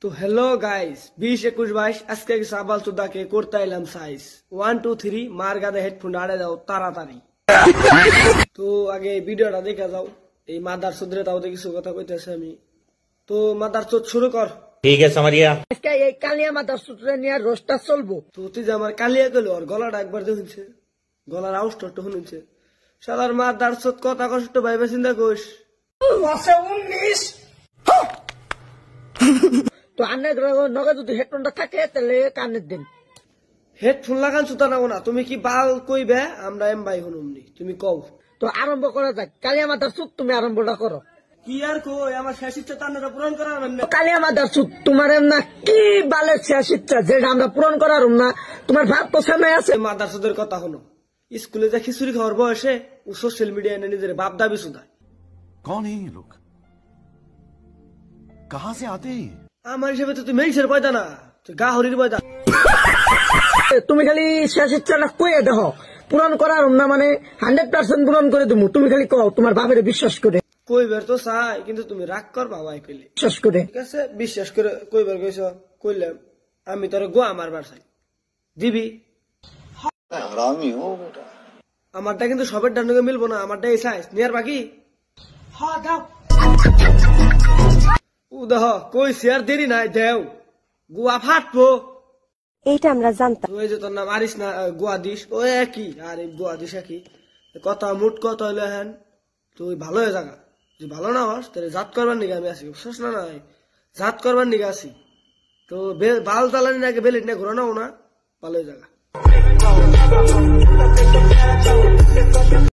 তো hello guys 20-21-22 আজকে সাবাল চুদাকে করতে এলাম সাইজ 1 2 3 মার গাদে হেডফোন আড়ে দাও তাড়াতাড়ি। তো আগে ভিডিওটা দেখে যাও। এই মাদার সুদরে তাও কিছু কথা কইতেছে আমি। তো মাদার চোদ শুরু কর। ঠিক আছে समझिया। আজকে এই কালিয়া মাদার সুদরে নিয়ে রোস্টটা চলবো। তো তুই যে আমার কালিয়া কইলো আর গলাটা একবার দেখুনছে, গলার আওয়াজটা একটু শুনছে। শালার মাদার চোদ কথা কষ্ট ভাইবে চিন্তা কইস। তো আন্নে নগে যদি হেডফোনটা থাকে তাহলে কানের দেন। হেডফোন লাগান সুতা নাও না, তুমি কি বাল কইবে আমরা এম ভাই হনুমনি, তুমি কও। তো আরম্ভ করা যাক। কালিয়া মাদার সুদ তুমি আরম্ভটা করো। কি আর কই আমার শেষ ইচ্ছা তান্নাটা পূরণ করার মানে। কালিয়া মাদার সুদ তোমার না কি বালের শেষ ইচ্ছা যেটা আমরা পূরণ করার না, তোমার ভাব তো সামনে আছে। মাদার সুদের কথা হলো, স্কুলে যা খিচুড়ি খাওয়ার বয়সে ও সোশ্যাল মিডিয়া এনে নিজের বাপ দাবি সুদায়। कौन है ये लोग? कहां से आते हैं? আমার হিসেবে তো তুই মেঘের পয়দা না, তুই গা হরির পয়দা। তুমি খালি শেষ ইচ্ছাটা কয়ে দেখো, পূরণ করার না মানে 100% পূরণ করে দেবো। তুমি খালি কও তোমার বাপের বিশ্বাস করে। কইবার তো চাই কিন্তু তুমি রাগ কর বাবাই কইলে। বিশ্বাস করে ঠিক আছে বিশ্বাস করে কইবার কইছ, কইলাম আমি তোর গোয়া মারবার চাই, দিবি? हरामी हो बेटा। আমারটা কিন্তু সবের ডান্ডকে মিলবো না, আমারটা এই সাইজ নিয়ার বাকি। হ্যাঁ দাও। ও দেহ কইছি আর দেরি নাই, দেও গোয়া ফাটবো। এইটা আমরা জানতাম। তুই যে তোর নাম আরিস না গোয়া দিস, ও একই আর এই গোয়া দিস একই কথা। মুট কত হইলো হ্যান তুই ভালো হয়ে জাগা, তুই ভালো না হস তোর জাত করবার নিগে আমি আছি, বুঝছস না? নাই জাত করবার নিগে আছি। তো বাল চালানি নাকি বেলিট না ঘোরানো না, ভালো হয়ে জাগা।